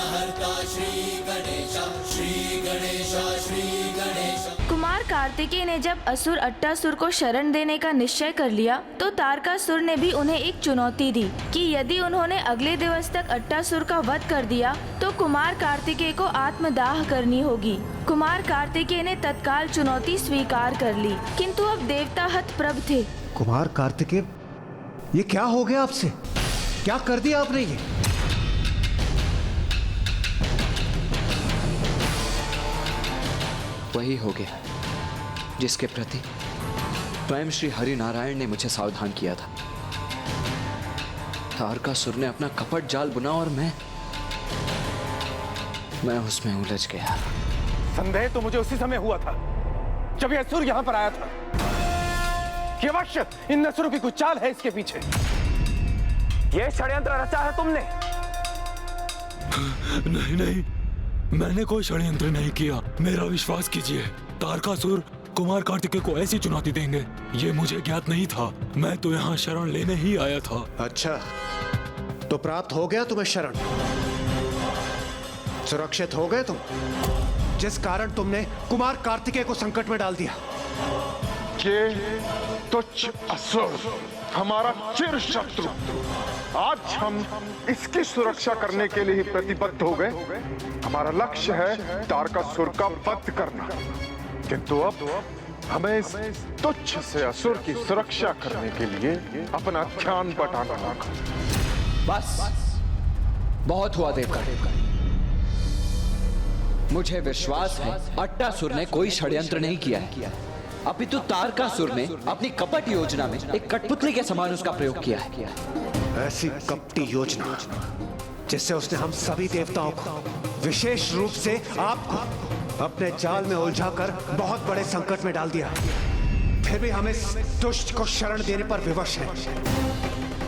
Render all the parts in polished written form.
विघ्नहर्ता श्री गणेश, श्री गणेश, श्री गणेश। कुमार कार्तिकेय ने जब असुर अट्टासुर को शरण देने का निश्चय कर लिया तो तारकासुर ने भी उन्हें एक चुनौती दी कि यदि उन्होंने अगले दिवस तक अट्टासुर का वध कर दिया तो कुमार कार्तिकेय को आत्मदाह करनी होगी। कुमार कार्तिकेय ने तत्काल चुनौती स्वीकार कर ली, किंतु अब देवता हतप्रभ थे। कुमार कार्तिकेय, ये क्या हो गया आपसे? क्या कर दिया आपने ये? वही हो गया जिसके प्रति स्वयं श्री हरि नारायण ने मुझे सावधान किया था। तारकासुर ने अपना कपट जाल बुना और मैं उसमें उलझ गया। संदेह तो मुझे उसी समय हुआ था जब यह असुर यहां पर आया था कि अवश्य इन असुरों की कुछ चाल है इसके पीछे। यह षड्यंत्र रचा है तुमने? नहीं नहीं, मैंने कोई षड्यंत्र नहीं किया। मेरा विश्वास कीजिए, तारकासुर कुमार कार्तिकेय को ऐसी चुनौती देंगे ये मुझे ज्ञात नहीं था। मैं तो यहाँ शरण लेने ही आया था। अच्छा, तो प्राप्त हो गया तुम्हें शरण? सुरक्षित हो गए तुम, जिस कारण तुमने कुमार कार्तिकेय को संकट में डाल दिया। ये तुच्छ असुर हमारा चिर शत्रु, आज हम इसकी सुरक्षा करने के लिए ही प्रतिबद्ध हो गए। हमारा लक्ष्य है तारकासुर का वध करना, किंतु अब हमें इस तुच्छ से असुर की सुरक्षा करने के लिए अपना ध्यान बटाना होगा। बस बहुत हुआ देवगण। मुझे विश्वास है अट्टासुर ने कोई षड्यंत्र नहीं किया है, अपितु तारकासुर ने अपनी कपट योजना में एक कठपुतली के समान उसका प्रयोग किया है। ऐसी कपटी योजना जिससे उसने हम सभी देवताओं को, विशेष रूप से आपको, अपने जाल में उलझाकर बहुत बड़े संकट में डाल दिया। फिर भी हम इस दुष्ट को शरण देने पर विवश हैं।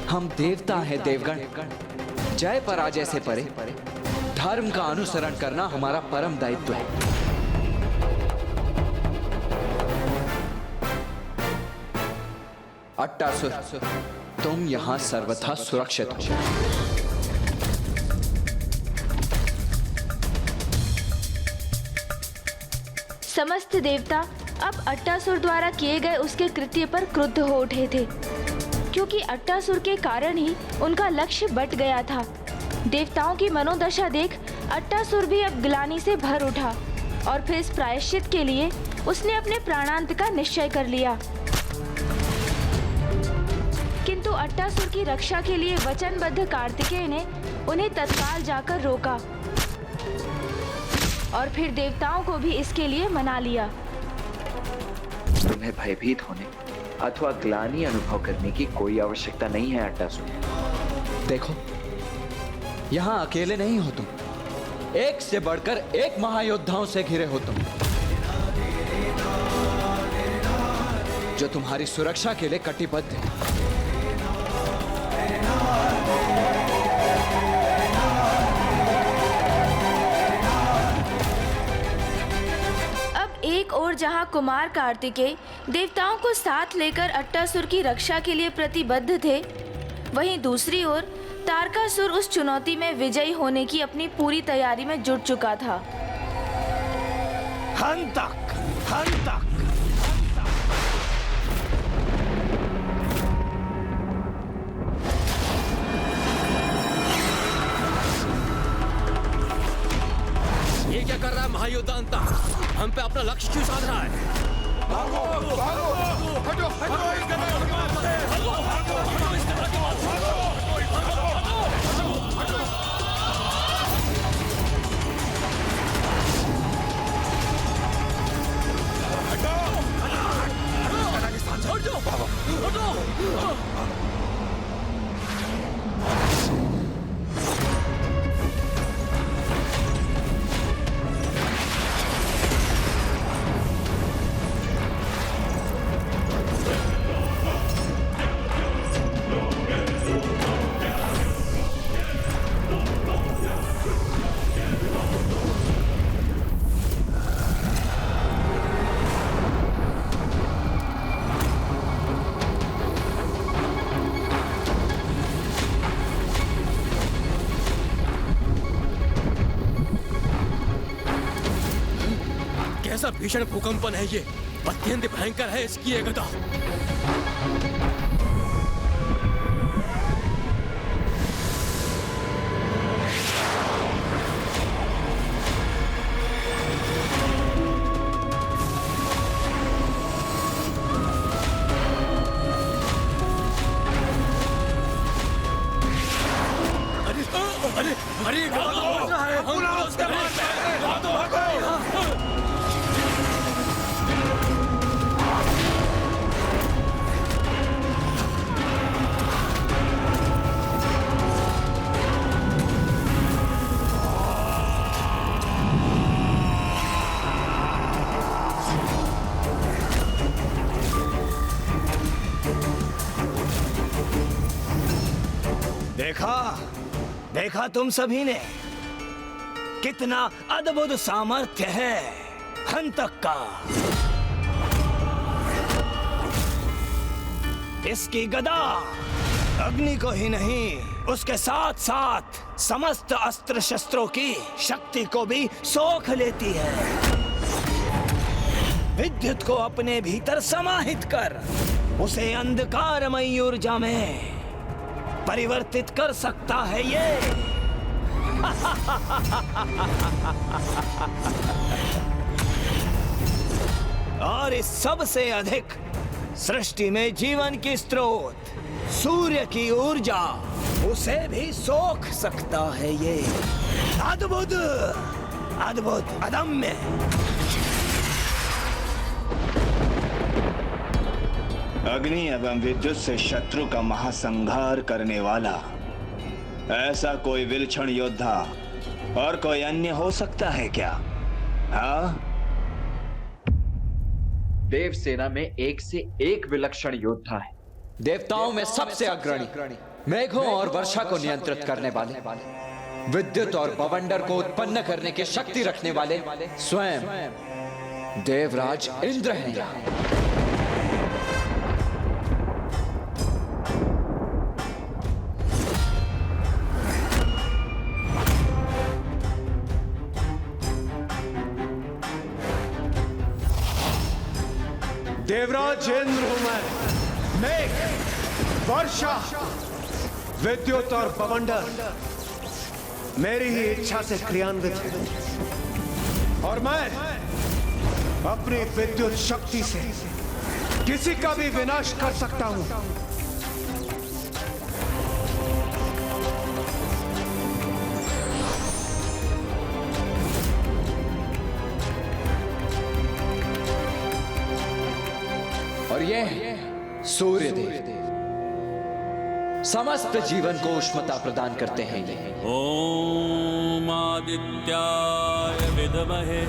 हम देवता हैं देवगण। जय पराजय से परे धर्म का अनुसरण करना हमारा परम दायित्व है। अट्टासुर, तुम यहां सर्वथा सुरक्षित हो। समस्त देवता अब अट्टासुर द्वारा किए गए उसके कृत्य पर क्रुद्ध हो उठे थे, क्योंकि अट्टासुर के कारण ही उनका लक्ष्य बट गया था। देवताओं की मनोदशा देख अट्टासुर भी अब ग्लानि से भर उठा और फिर इस प्रायश्चित के लिए उसने अपने प्राणांत का निश्चय कर लिया। किंतु अट्टासुर की रक्षा के लिए वचनबद्ध कार्तिकेय ने उन्हें तत्काल जाकर रोका और फिर देवताओं को भी इसके लिए मना लिया। तुम्हें भयभीत होने अथवा ग्लानि अनुभव करने की कोई आवश्यकता नहीं है अट्टासुर। देखो, यहां अकेले नहीं हो तुम, एक से बढ़कर एक महायोद्धाओं से घिरे हो तुम, जो तुम्हारी सुरक्षा के लिए कटिबद्ध है। अब एक ओर जहां कुमार कार्तिकेय देवताओं को साथ लेकर अट्टासुर की रक्षा के लिए प्रतिबद्ध थे, वहीं दूसरी ओर तारकासुर उस चुनौती में विजयी होने की अपनी पूरी तैयारी में जुट चुका था। हंतक, हंतक। ये क्या कर रहा है महायोद्धा अंता? हम पे अपना लक्ष्य क्यों साध रहा है? भागो, भागो, हटो, कैसा भीषण भूकंपन है ये, अत्यंत भयंकर है इसकी ये गदा। अरे देखा तुम सभी ने कितना अद्भुत सामर्थ्य है हंतक का। इसकी गदा अग्नि को ही नहीं, उसके साथ साथ समस्त अस्त्र शस्त्रों की शक्ति को भी सोख लेती है। विद्युत को अपने भीतर समाहित कर उसे अंधकारमयी ऊर्जा में परिवर्तित कर सकता है ये। और इस सब से अधिक सृष्टि में जीवन की स्रोत सूर्य की ऊर्जा, उसे भी सोख सकता है ये। अद्भुत, अद्भुत, अदम्य। अग्नि एवं विद्युत से शत्रु का महासंहार करने वाला ऐसा कोई विलक्षण योद्धा और कोई अन्य हो सकता है क्या? हाँ? देव सेना में एक से एक विलक्षण योद्धा है। देवताओं में सबसे अग्रणी, मेघों और वर्षा को नियंत्रित करने वाले, विद्युत और बवंडर को उत्पन्न करने की शक्ति रखने वाले स्वयं देवराज इंद्र हैं। देवराज इंद्र हूं मैं। मेघ, वर्षा, विद्युत और बवंडर मेरी ही इच्छा से क्रियान्वित है और मैं अपनी विद्युत शक्ति से किसी का भी विनाश कर सकता हूं। और ये सूर्य देव समस्त जीवन को उष्णता प्रदान करते हैं। ये ओम आदित्याय विद्महे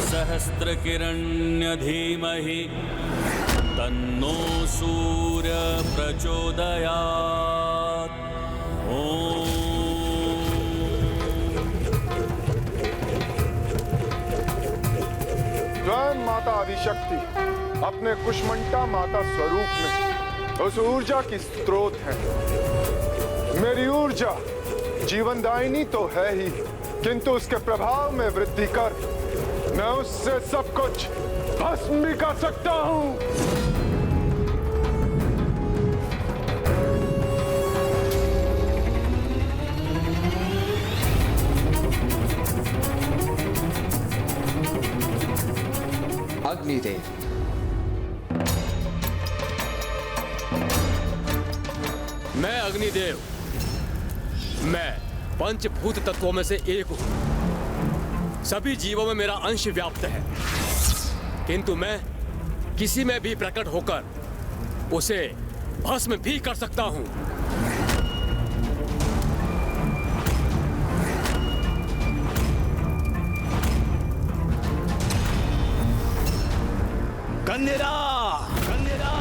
सहस्त्रकिरण्य धीमहि तन्नो सूर्य प्रचोदयात्। ओम स्वयं माता आदिशक्ति अपने कुष्मंडा माता स्वरूप में उस ऊर्जा की स्रोत है। मेरी ऊर्जा जीवनदायिनी तो है ही, किंतु उसके प्रभाव में वृद्धि कर मैं उससे सब कुछ भस्म भी कर सकता हूं। अग्निदेव, मैं अग्निदेव, मैं पंचभूत तत्वों में से एक हूं। सभी जीवों में मेरा अंश व्याप्त है, किंतु मैं किसी में भी प्रकट होकर उसे भस्म भी कर सकता हूं। कंदेरा, कंदेरा।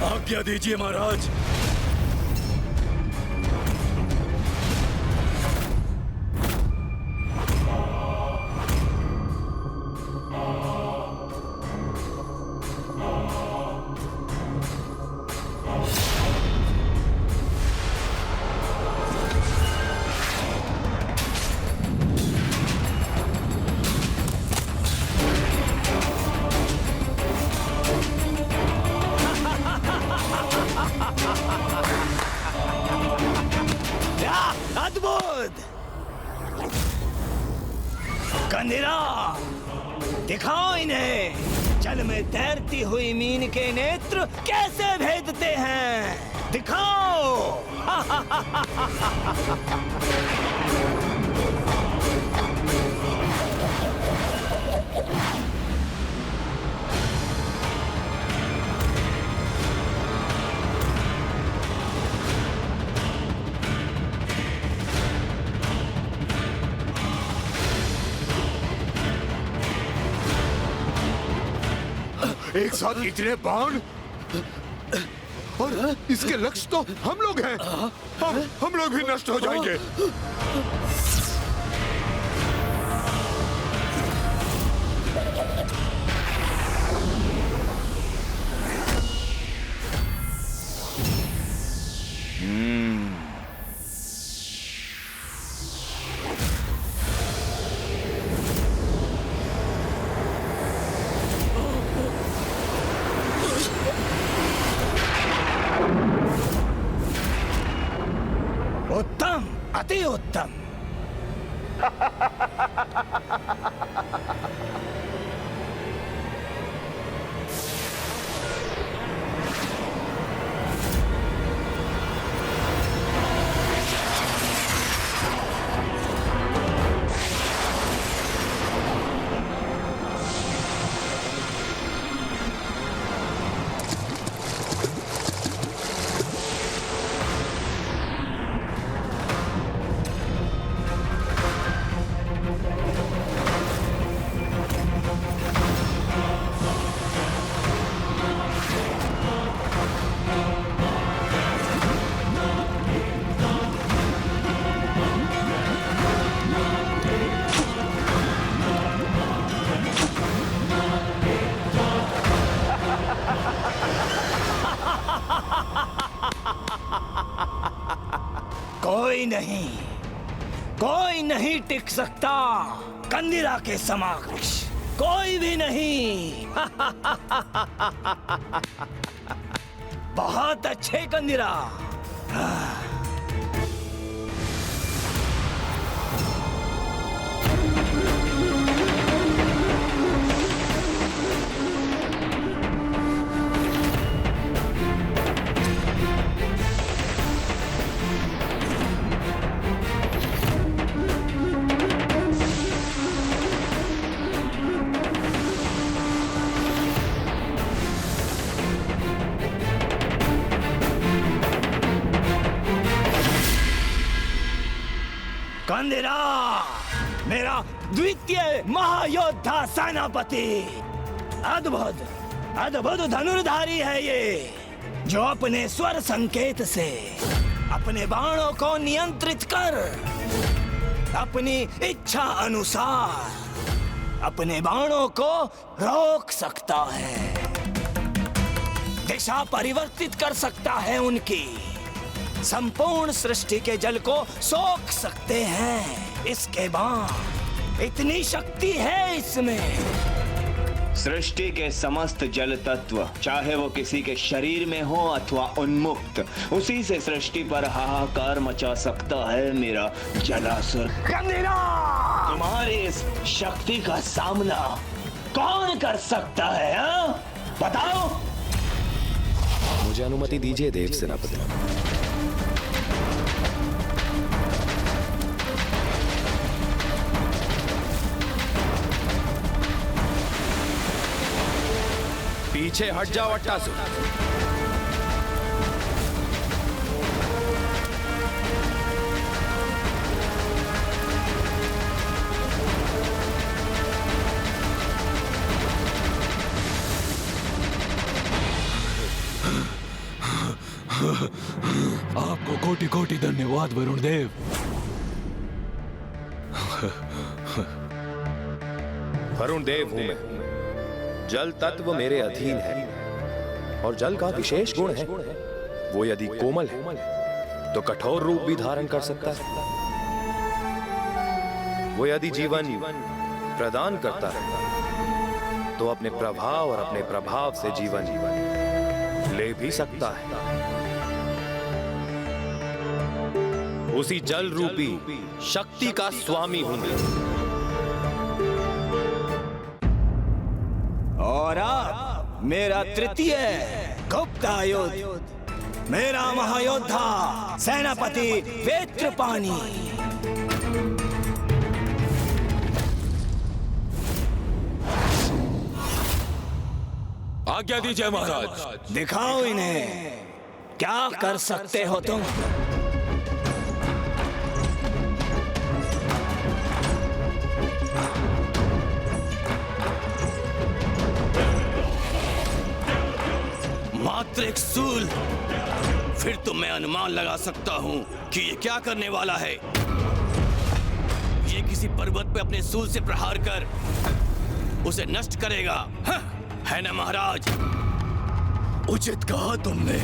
आज्ञा दीजिए महाराज। अद्भुत! कंदिरा, दिखाओ इन्हें जल में तैरती हुई मीन के नेत्र कैसे भेदते हैं। दिखाओ। एक साथ इतने बाण और इसके लक्ष्य तो हम लोग हैं। हम लोग भी नष्ट हो जाएंगे। उत्तम, अति उत्तम। कोई नहीं टिक सकता कंदिरा के समक्ष, कोई भी नहीं। बहुत अच्छे कंदिरा। कंदिरा, मेरा द्वितीय महायोद्धा सेनापति, अद्भुत अद्भुत धनुर्धारी है ये, जो अपने स्वर संकेत से अपने बाणों को नियंत्रित कर अपनी इच्छा अनुसार अपने बाणों को रोक सकता है, दिशा परिवर्तित कर सकता है उनकी, संपूर्ण सृष्टि के जल को सोख सकते हैं इसके बाण। इतनी शक्ति है इसमें। सृष्टि के समस्त जल तत्व, चाहे वो किसी के शरीर में हो अथवा उन्मुक्त, उसी से सृष्टि पर हाहाकार मचा सकता है मेरा जलासुर। तुम्हारी इस शक्ति का सामना कौन कर सकता है, हा? बताओ। मुझे अनुमति दीजिए देव सेनापति। पीछे हट जाओ अट्टासुर। आपको कोटि कोटि धन्यवाद वरुण देव। वरुण देव हूं मैं। जल तत्व मेरे अधीन है और जल का विशेष गुण है, वो यदि कोमल है तो कठोर रूप भी धारण कर सकता है, वो यदि जीवन प्रदान करता है तो अपने प्रभाव और अपने प्रभाव से जीवन ले भी सकता है। उसी जल रूपी शक्ति का स्वामी हूं मैं। और अब मेरा तृतीय गुप्ता युद्ध, मेरा महायोद्धा सेनापति वेत्रपानी। आज्ञा दीजिए महाराज। दिखाओ इन्हें क्या कर सकते हो तुम। मात्र एक सूल, फिर तो मैं अनुमान लगा सकता हूं कि ये क्या करने वाला है। ये किसी पर्वत पे अपने सूल से प्रहार कर उसे नष्ट करेगा, है ना महाराज? उचित कहा तुमने।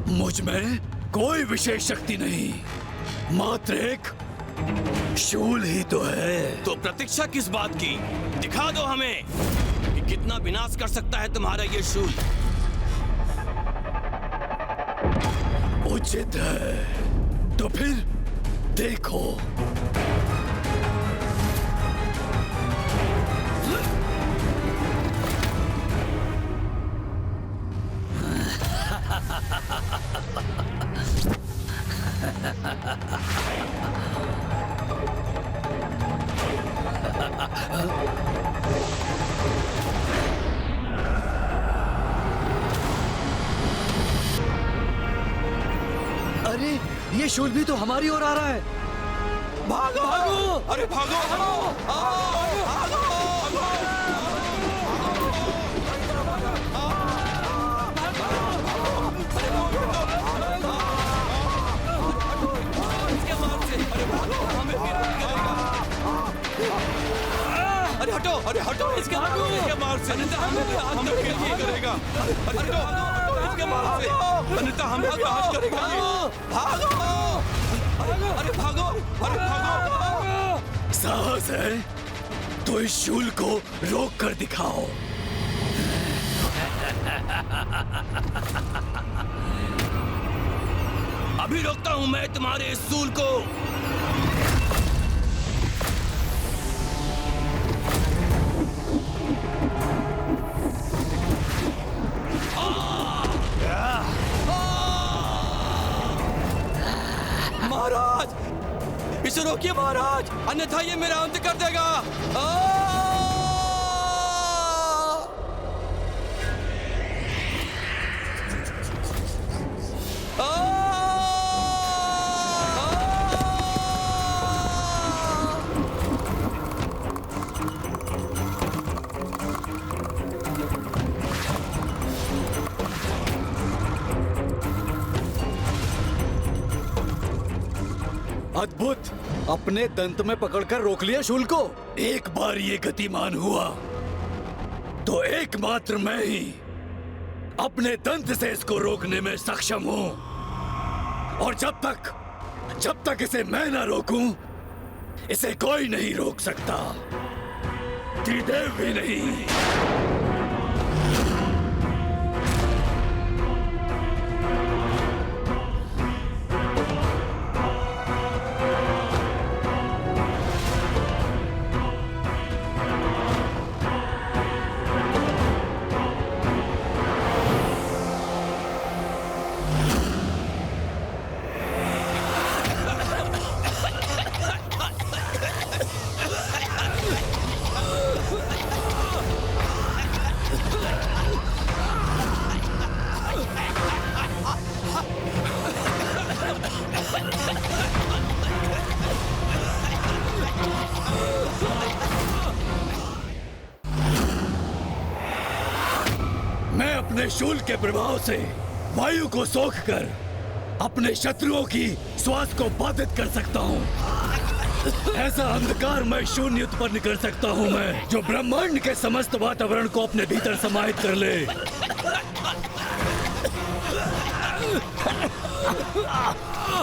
मुझ में कोई विशेष शक्ति नहीं, मात्र एक शूल ही तो है। तो प्रतीक्षा किस बात की? दिखा दो हमें कि कितना विनाश कर सकता है तुम्हारा ये शूल। उचित है तो फिर देखो। अरे ये शूल भी तो हमारी ओर आ रहा है। भागो भागो, अरे भागो भागो। अरे हटो, अरे हटो इसके मार से, अन्यथा हमें भी हाथ करेगा। अरे हटो इसके मार से, अन्यथा हमें भी हाथ करेगा। भागो, अरे भागो, अरे भागो। साहस है तो इस शूल को रोक कर दिखाओ। अभी रोकता हूं मैं तुम्हारे इस शूल को। महाराज, इसे रोकिए महाराज, अन्यथा ये मेरा अंत कर देगा। अद्भुत, अपने दंत में पकड़कर रोक लिया शूल को। एक बार ये गतिमान हुआ तो एकमात्र मैं ही अपने दंत से इसको रोकने में सक्षम हूं। और जब तक इसे मैं ना रोकूं, इसे कोई नहीं रोक सकता, त्रिदेव भी नहीं। मैं अपने शूल के प्रभाव से वायु को सोखकर अपने शत्रुओं की श्वास को बाधित कर सकता हूँ। ऐसा अंधकार मैं शून्य उत्पन्न कर सकता हूँ मैं, जो ब्रह्मांड के समस्त वातावरण को अपने भीतर समाहित कर ले।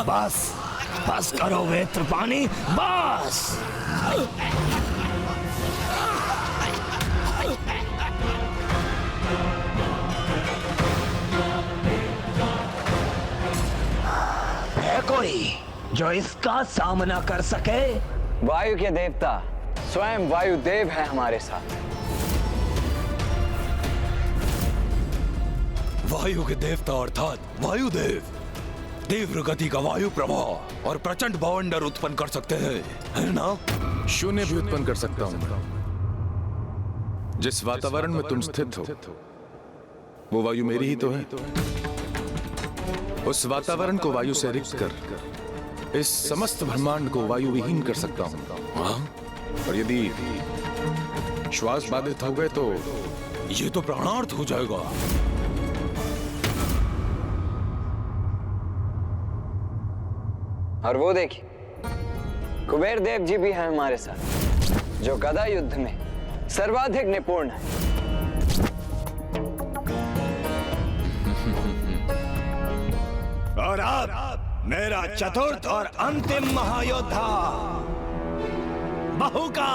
बस करो वेत्रपानी, बस। है कोई? जो इसका सामना कर सके? वायु के देवता स्वयं वायुदेव हैं हमारे साथ। वायु के देवता अर्थात वायुदेव तीव्र गति का वायु प्रवाह और प्रचंड बवंडर उत्पन्न कर सकते हैं, है ना? शून्य भी उत्पन्न कर सकता हूं मैं। जिस वातावरण में तुम स्थित हो वो वायु मेरी ही तो है। उस वातावरण को वायु से रिक्त कर इस समस्त ब्रह्मांड को वायु विहीन कर सकता हूं। और यदि श्वास बाधित हो गए तो ये तो प्राणार्थ हो जाएगा। और वो देखिए कुबेर देव जी भी हैं हमारे साथ, जो गदा युद्ध में सर्वाधिक निपुण है। और अब मेरा चतुर्थ और अंतिम महायोद्धा बहुका।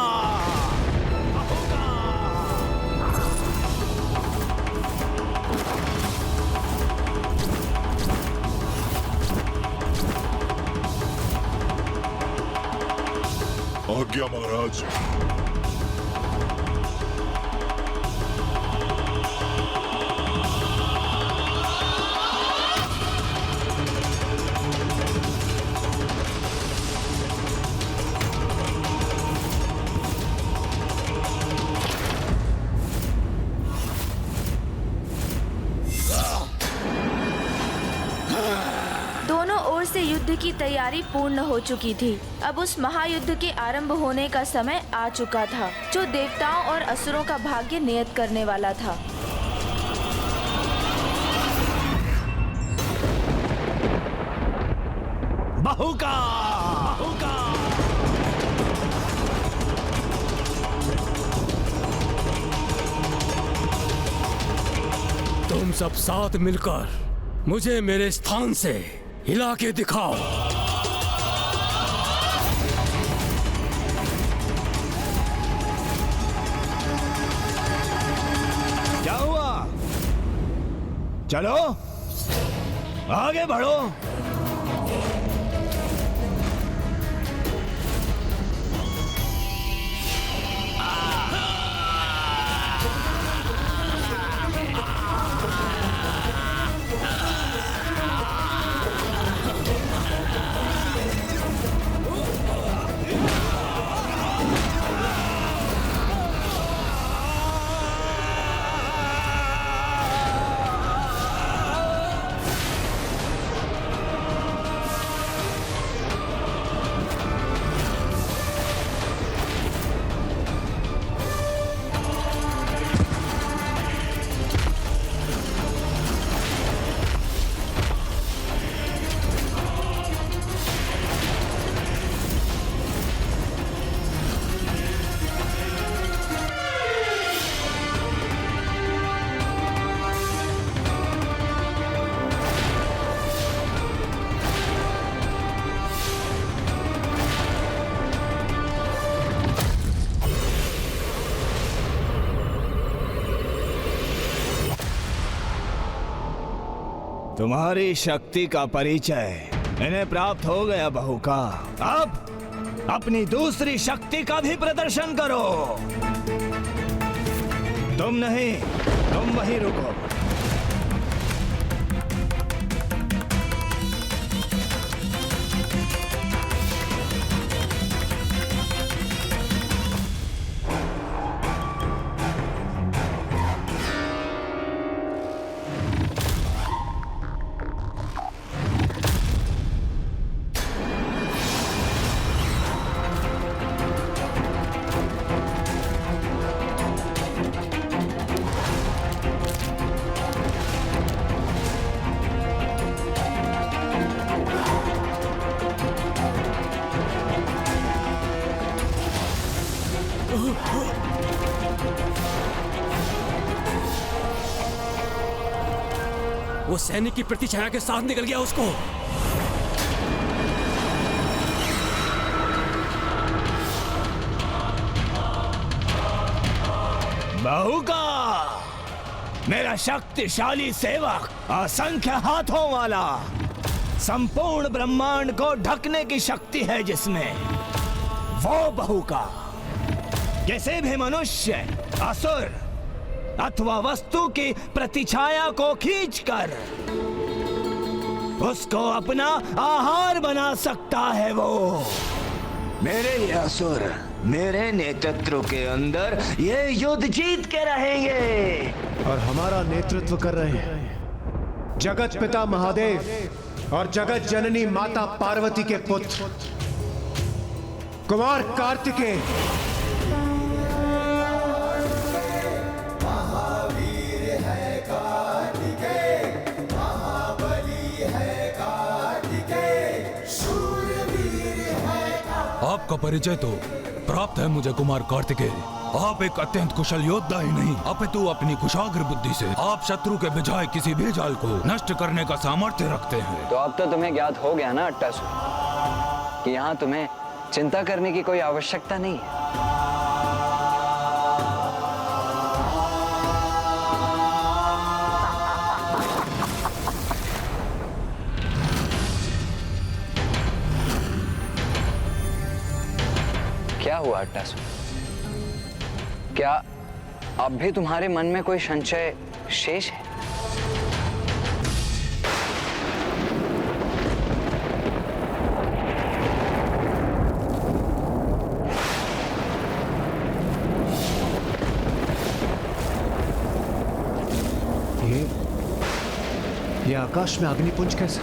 आज्ञा महाराज। दोनों ओर से युद्ध की तैयारी पूर्ण हो चुकी थी। अब उस महायुद्ध के आरंभ होने का समय आ चुका था, जो देवताओं और असुरों का भाग्य नियत करने वाला था। बहुका। तुम सब साथ मिलकर मुझे मेरे स्थान से हिला के दिखाओ। क्या हुआ? चलो आगे बढ़ो। तुम्हारी शक्ति का परिचय इन्हें प्राप्त हो गया बहुका। अब अपनी दूसरी शक्ति का भी प्रदर्शन करो। तुम नहीं, तुम वहीं रुको। वो सैनिक की प्रतिछाया के साथ निकल गया उसको। बहुका, मेरा शक्तिशाली सेवक, असंख्य हाथों वाला, संपूर्ण ब्रह्मांड को ढकने की शक्ति है जिसमें, वो बहू का किसी भी मनुष्य, असुर अथवा वस्तु की प्रतिछाया को खींचकर उसको अपना आहार बना सकता है। वो मेरे ये असुर मेरे नेतृत्व के अंदर ये युद्ध जीत के रहेंगे। और हमारा नेतृत्व कर रहे हैं जगत पिता महादेव और जगत जननी माता पार्वती के पुत्र कुमार कार्तिकेय। आपका परिचय तो प्राप्त है मुझे कुमार कार्तिकेय। आप एक अत्यंत कुशल योद्धा ही नहीं, अपितु अपनी कुशाग्र बुद्धि से आप शत्रु के बजाय किसी भी जाल को नष्ट करने का सामर्थ्य रखते हैं। तो अब तो तुम्हें ज्ञात हो गया ना अट्टासुर, कि यहाँ तुम्हें चिंता करने की कोई आवश्यकता नहीं है। क्या हुआ अट्टासुर? क्या अब भी तुम्हारे मन में कोई संशय शेष है? ये आकाश में अग्निपुंज कैसा?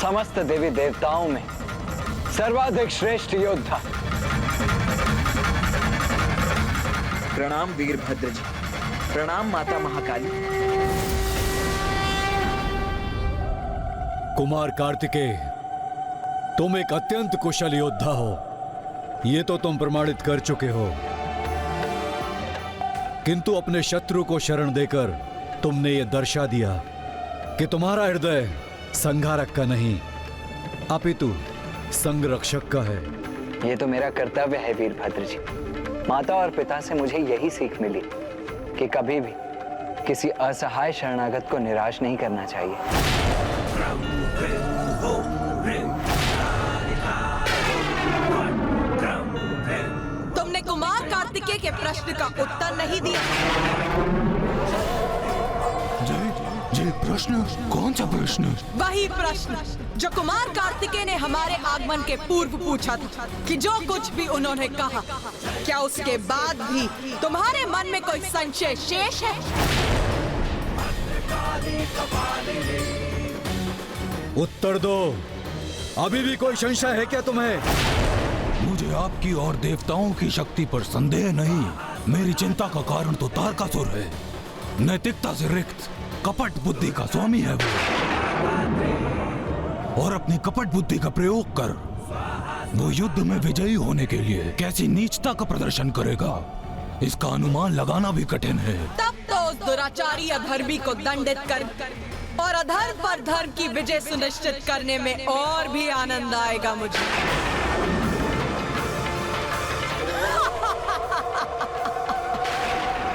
समस्त देवी देवताओं में सर्वाधिक श्रेष्ठ योद्धा। प्रणाम वीरभद्र जी, प्रणाम माता महाकाली। कुमार कार्तिकेय, तुम एक अत्यंत कुशल योद्धा हो, ये तो तुम प्रमाणित कर चुके हो। किंतु अपने शत्रु को शरण देकर तुमने ये दर्शा दिया कि तुम्हारा हृदय संघारक का नहीं अपितु संरक्षक का है। ये तो मेरा कर्तव्य है वीरभद्र जी। माता और पिता से मुझे यही सीख मिली कि कभी भी किसी असहाय शरणागत को निराश नहीं करना चाहिए। तुमने कुमार कार्तिकेय के प्रश्न का उत्तर नहीं दिया। जी प्रश्न? कौन सा प्रश्न? वही प्रश्न जो कुमार कार्तिकेय ने हमारे आगमन के पूर्व पूछा था कि जो कुछ भी उन्होंने कहा, क्या उसके बाद भी तुम्हारे मन में कोई संशय शेष है? उत्तर दो, अभी भी कोई संशय है क्या तुम्हें? मुझे आपकी और देवताओं की शक्ति पर संदेह नहीं। मेरी चिंता का कारण तो तारकासुर है। नैतिकता से रिक्त कपट बुद्धि का स्वामी है वो, और अपनी कपट बुद्धि का प्रयोग कर वो युद्ध में विजयी होने के लिए कैसी नीचता का प्रदर्शन करेगा, इसका अनुमान लगाना भी कठिन है। तब तो उस दुराचारी अधर्मी को दंडित कर और अधर्म पर धर्म की विजय सुनिश्चित करने में और भी आनंद आएगा मुझे।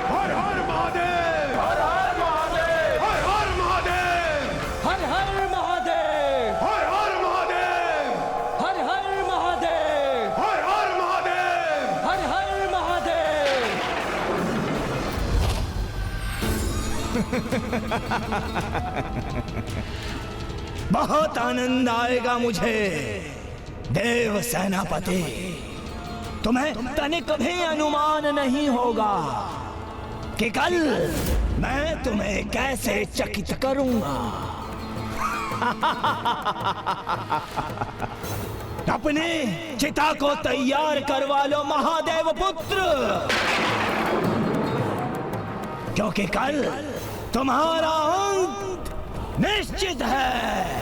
हर हर महादेव, हर हर महादेव, हर हर महादेव, हर हर महादेव, हर हर महादेव, हर हर महादेव, हर हर महादेव, हर हर महादेव। बहुत आनंद आएगा मुझे देव सेनापति। तुम्हें तनिक भी अनुमान नहीं होगा कि कल मैं तुम्हें कैसे चकित करूंगा। अपने चिता को तैयार करवा लो महादेव पुत्र, क्योंकि कल तुम्हारा अंत निश्चित है।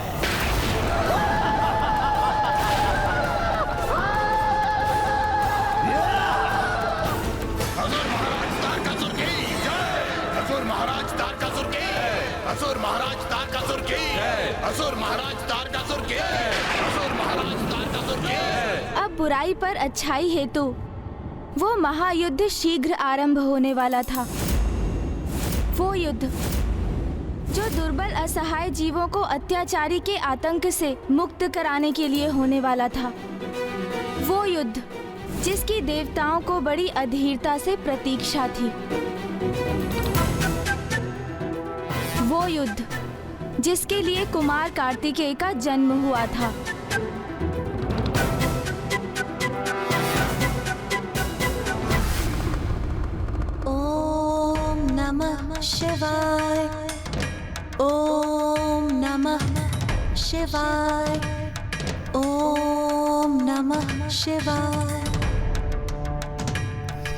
असुर महाराज तारकासुर के, असुर महाराज तारकासुर के। अब बुराई पर अच्छाई हेतु वो महायुद्ध शीघ्र आरंभ होने वाला था। वो युद्ध जो दुर्बल असहाय जीवों को अत्याचारी के आतंक से मुक्त कराने के लिए होने वाला था। वो युद्ध जिसकी देवताओं को बड़ी अधीरता से प्रतीक्षा थी। वो युद्ध जिसके लिए कुमार कार्तिकेय का जन्म हुआ था। ओम नमः शिवाय, ओम नमः शिवाय, ओम नमः शिवाय।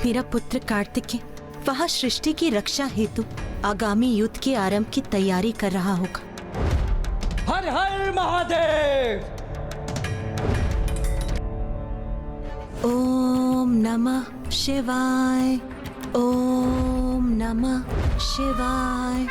मेरा पुत्र कार्तिकेय वह सृष्टि की रक्षा हेतु आगामी युद्ध के आरंभ की तैयारी कर रहा होगा। हर हर महादेव। ओम नमः शिवाय, ओम नमः शिवाय।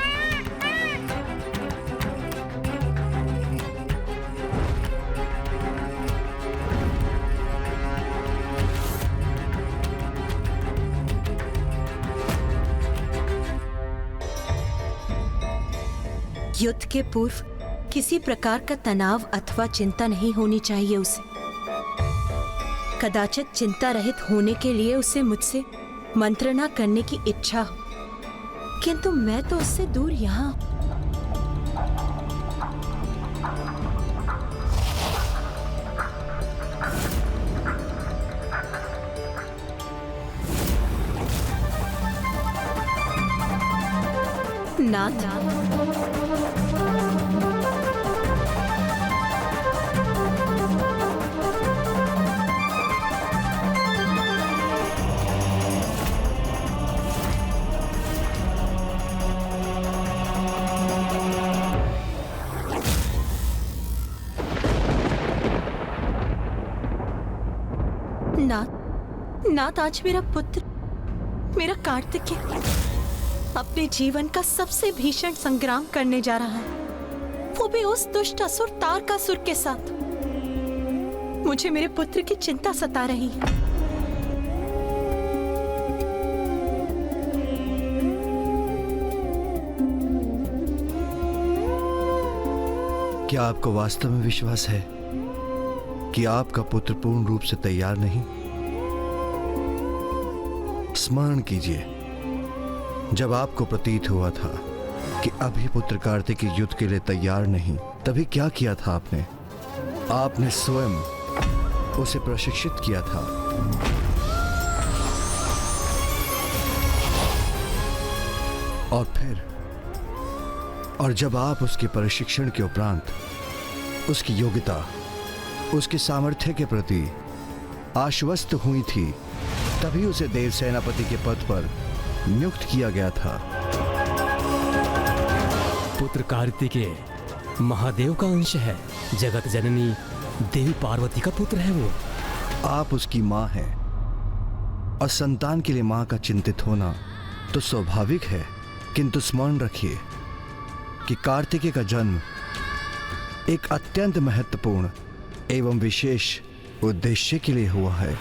युद्ध के पूर्व किसी प्रकार का तनाव अथवा चिंता नहीं होनी चाहिए उसे। कदाचित चिंता रहित होने के लिए उसे मुझसे मंत्रणा करने की इच्छा हो, किंतु मैं तो उससे दूर यहाँ। नाथ, नाथ, आज मेरा पुत्र, मेरा कार्तिकेय अपने जीवन का सबसे भीषण संग्राम करने जा रहा है, वो भी उस दुष्ट असुर तारकासुर के साथ। मुझे मेरे पुत्र की चिंता सता रही है। क्या आपको वास्तव में विश्वास है कि आपका पुत्र पूर्ण रूप से तैयार नहीं? स्मरण कीजिए, जब आपको प्रतीत हुआ था कि अभी पुत्र कार्तिकेय युद्ध के लिए तैयार नहीं, तभी क्या किया था आपने? आपने स्वयं उसे प्रशिक्षित किया था। और जब आप उसके प्रशिक्षण के उपरांत उसकी योग्यता, उसके सामर्थ्य के प्रति आश्वस्त हुई थी, तभी उसे देव सेनापति के पद पर नियुक्त किया गया था। पुत्र कार्तिकेय महादेव का अंश है, जगत जननी देवी पार्वती का पुत्र है वो। आप उसकी मां हैं और संतान के लिए मां का चिंतित होना तो स्वाभाविक है, किंतु स्मरण रखिए कि कार्तिकेय का जन्म एक अत्यंत महत्वपूर्ण एवं विशेष उद्देश्य के लिए हुआ है।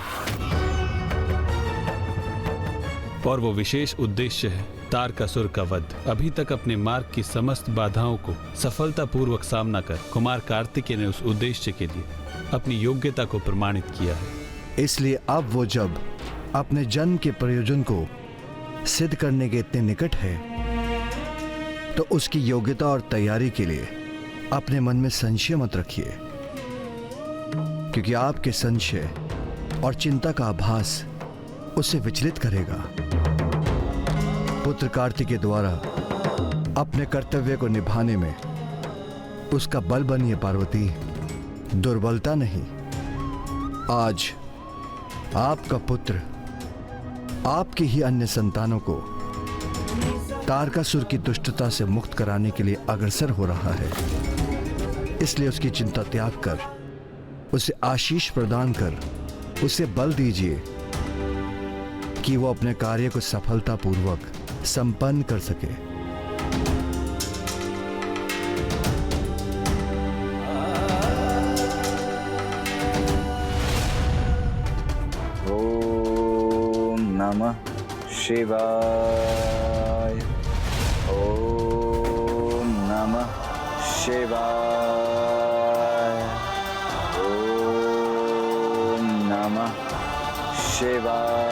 और वो विशेष उद्देश्य है तारकासुर का वध। अभी तक अपने मार्ग की समस्त बाधाओं को सफलतापूर्वक सामना कर कुमार कार्तिकेय ने उस उद्देश्य के लिए अपनी योग्यता को प्रमाणित किया है। इसलिए अब वो जब अपने जन्म के प्रयोजन को सिद्ध करने के इतने निकट है, तो उसकी योग्यता और तैयारी के लिए अपने मन में संशय मत रखिए, क्योंकि आपके संशय और चिंता का आभास उसे विचलित करेगा। पुत्र कार्तिकेय द्वारा अपने कर्तव्य को निभाने में उसका बल बनिए पार्वती, दुर्बलता नहीं। आज आपका पुत्र आपके ही अन्य संतानों को तारकासुर की दुष्टता से मुक्त कराने के लिए अग्रसर हो रहा है। इसलिए उसकी चिंता त्याग कर उसे आशीष प्रदान कर उसे बल दीजिए कि वो अपने कार्य को सफलतापूर्वक संपन्न कर सके। नमः शिवाय। ओम नमः शिवाय। ओम नमः शिवाय।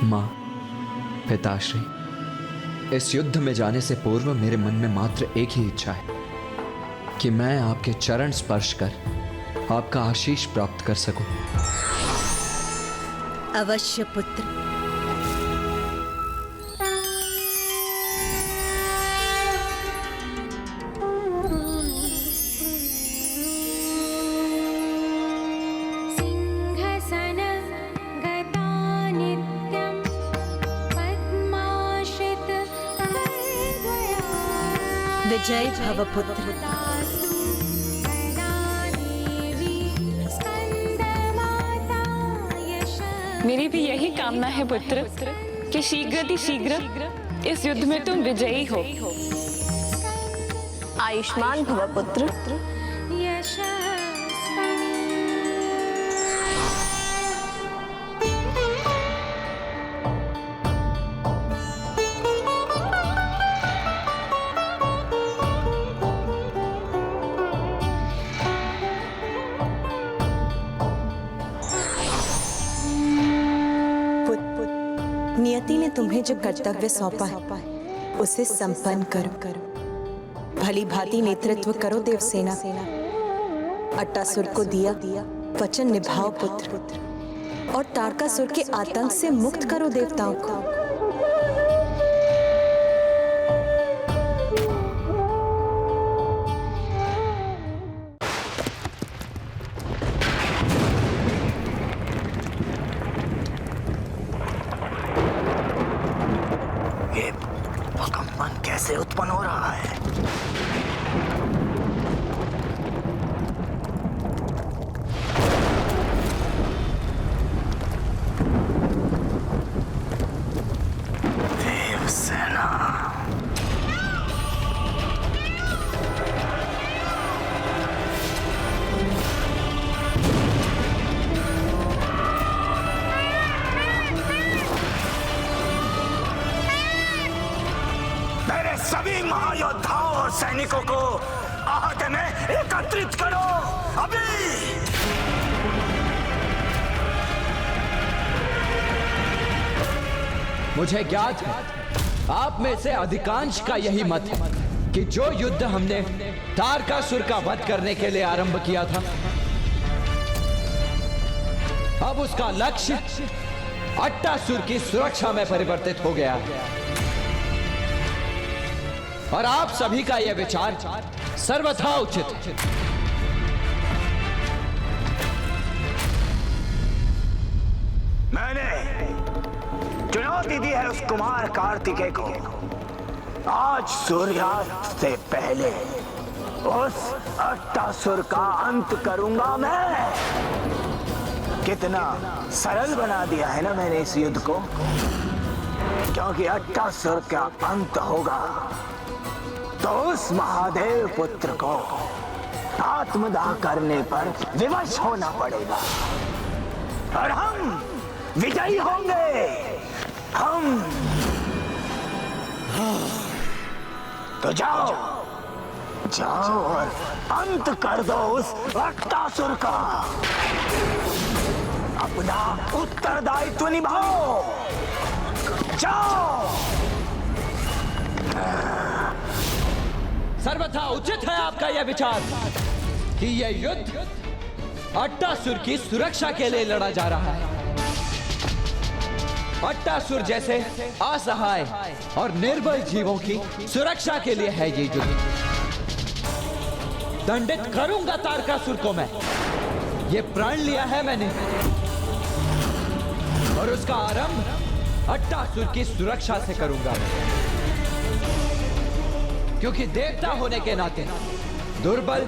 माँ, पिताश्री, इस युद्ध में जाने से पूर्व मेरे मन में मात्र एक ही इच्छा है कि मैं आपके चरण स्पर्श कर आपका आशीष प्राप्त कर सकूं। अवश्य पुत्र। विजय भव पुत्र। मेरी भी यही कामना है पुत्र कि शीघ्र इस युद्ध में तुम विजयी हो। आयुष्मान भव पुत्र। नियति ने तुम्हें जो कर्तव्य सौंपा है उसे संपन्न करो। भली भांति नेतृत्व करो देवसेना। अट्टासुर को दिया वचन निभाओ पुत्र, और तारकासुर के आतंक से मुक्त करो देवताओं को। कैसे उत्पन्न हो रहा है? देवसेना। सभी महायोद्धाओं और सैनिकों को आहत में एकत्रित करो अभी। मुझे ज्ञात है आप में से अधिकांश का यही मत है कि जो युद्ध हमने तारकासुर का वध करने के लिए आरंभ किया था, अब उसका लक्ष्य अट्टासुर की सुरक्षा में परिवर्तित हो गया है। और आप सभी का यह विचार सर्वथा उचित है। मैंने चुनौती दी है उस कुमार कार्तिकेय को। आज सूर्यास्त से पहले उस अट्टासुर का अंत करूंगा मैं। कितना सरल बना दिया है ना मैंने इस युद्ध को, क्योंकि अट्टासुर का अंत होगा तो उस महादेव पुत्र को आत्मदाह करने पर विवश होना पड़ेगा और हम विजयी होंगे। हम तो जाओ और अंत कर दो उस अट्टासुर का। अपना उत्तरदायित्व निभाओ। जाओ। सर्वथा उचित है आपका यह विचार कि यह युद्ध अट्टासुर की सुरक्षा के लिए लड़ा जा रहा है। अट्टासुर जैसे असहाय और निर्बल जीवों की सुरक्षा के लिए है ये युद्ध। दंडित करूंगा तारकासुर को मैं। ये प्रण लिया है मैंने, और उसका आरंभ अट्टासुर की सुरक्षा से करूंगा। क्योंकि देवता होने के नाते दुर्बल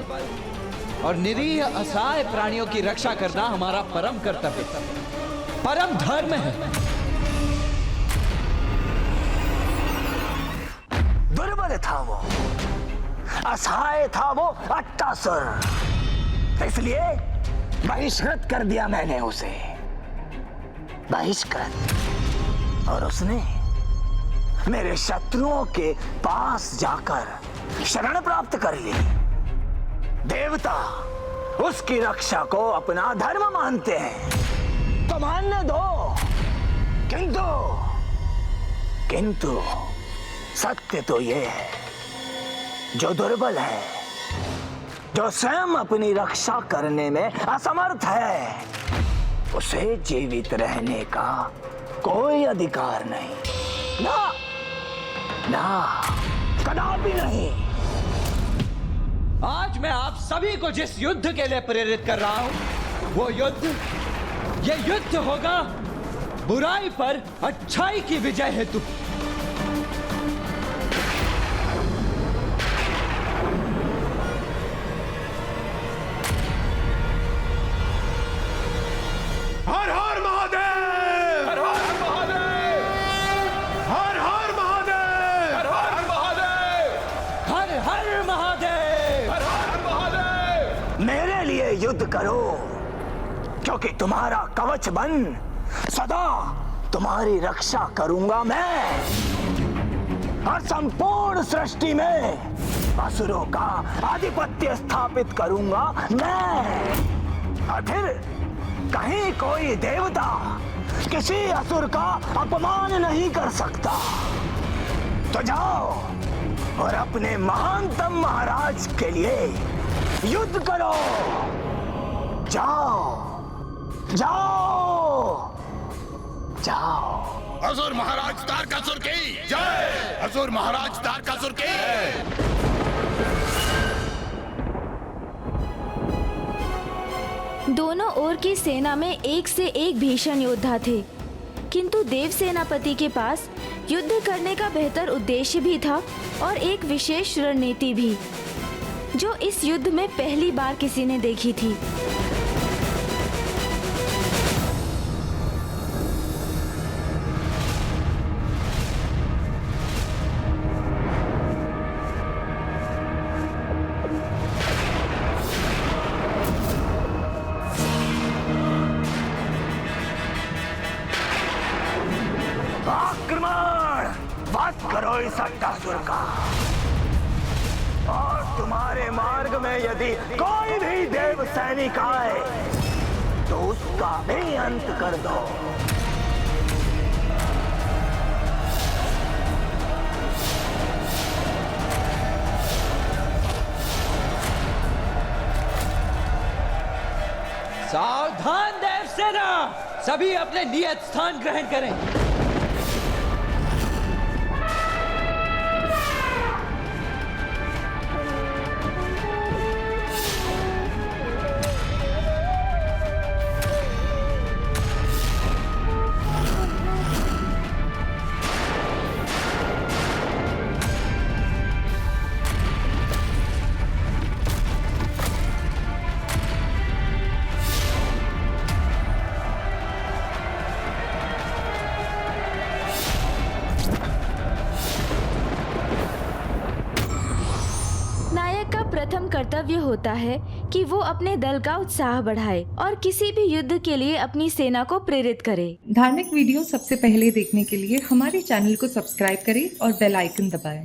और निरीह असहाय प्राणियों की रक्षा करना हमारा परम कर्तव्य, परम धर्म है। दुर्बल था वो, असहाय था वो अट्टासुर, इसलिए बहिष्कृत कर दिया मैंने उसे, बहिष्कृत। और उसने मेरे शत्रुओं के पास जाकर शरण प्राप्त कर ली। देवता उसकी रक्षा को अपना धर्म मानते हैं तो मानने दो, किंतु सत्य तो ये है, जो दुर्बल है, जो स्वयं अपनी रक्षा करने में असमर्थ है, उसे जीवित रहने का कोई अधिकार नहीं, ना कदापि नहीं। आज मैं आप सभी को जिस युद्ध के लिए प्रेरित कर रहा हूं, वो ये युद्ध होगा बुराई पर अच्छाई की विजय हेतु। हर हर महादेव, हर हर महादेव, हर हर महादेव, हर हर महादेव, हर हर महादेव, हर हर महादेव। मेरे लिए युद्ध करो, क्योंकि तुम्हारा कवच बन सदा तुम्हारी रक्षा करूंगा मैं, और संपूर्ण सृष्टि में असुरों का आधिपत्य स्थापित करूंगा मैं। और फिर कहीं कोई देवता किसी असुर का अपमान नहीं कर सकता। तो जाओ और अपने महानतम महाराज के लिए युद्ध करो। जाओ जाओ जाओ। असुर महाराज तारकासुर की जय, असुर महाराज तारकासुर की। दोनों ओर की सेना में एक से एक भीषण योद्धा थे, किंतु देव सेनापति के पास युद्ध करने का बेहतर उद्देश्य भी था और एक विशेष रणनीति भी, जो इस युद्ध में पहली बार किसी ने देखी थी। करो इस अट्टासुर का, और तुम्हारे मार्ग में यदि कोई भी देव सैनिक आए तो उसका भी अंत कर दो। सावधान देव सेना, सभी अपने नियत स्थान ग्रहण करें। प्रथम कर्तव्य होता है कि वो अपने दल का उत्साह बढ़ाए और किसी भी युद्ध के लिए अपनी सेना को प्रेरित करे। धार्मिक वीडियो सबसे पहले देखने के लिए हमारे चैनल को सब्सक्राइब करें और बेल आइकन दबाएं।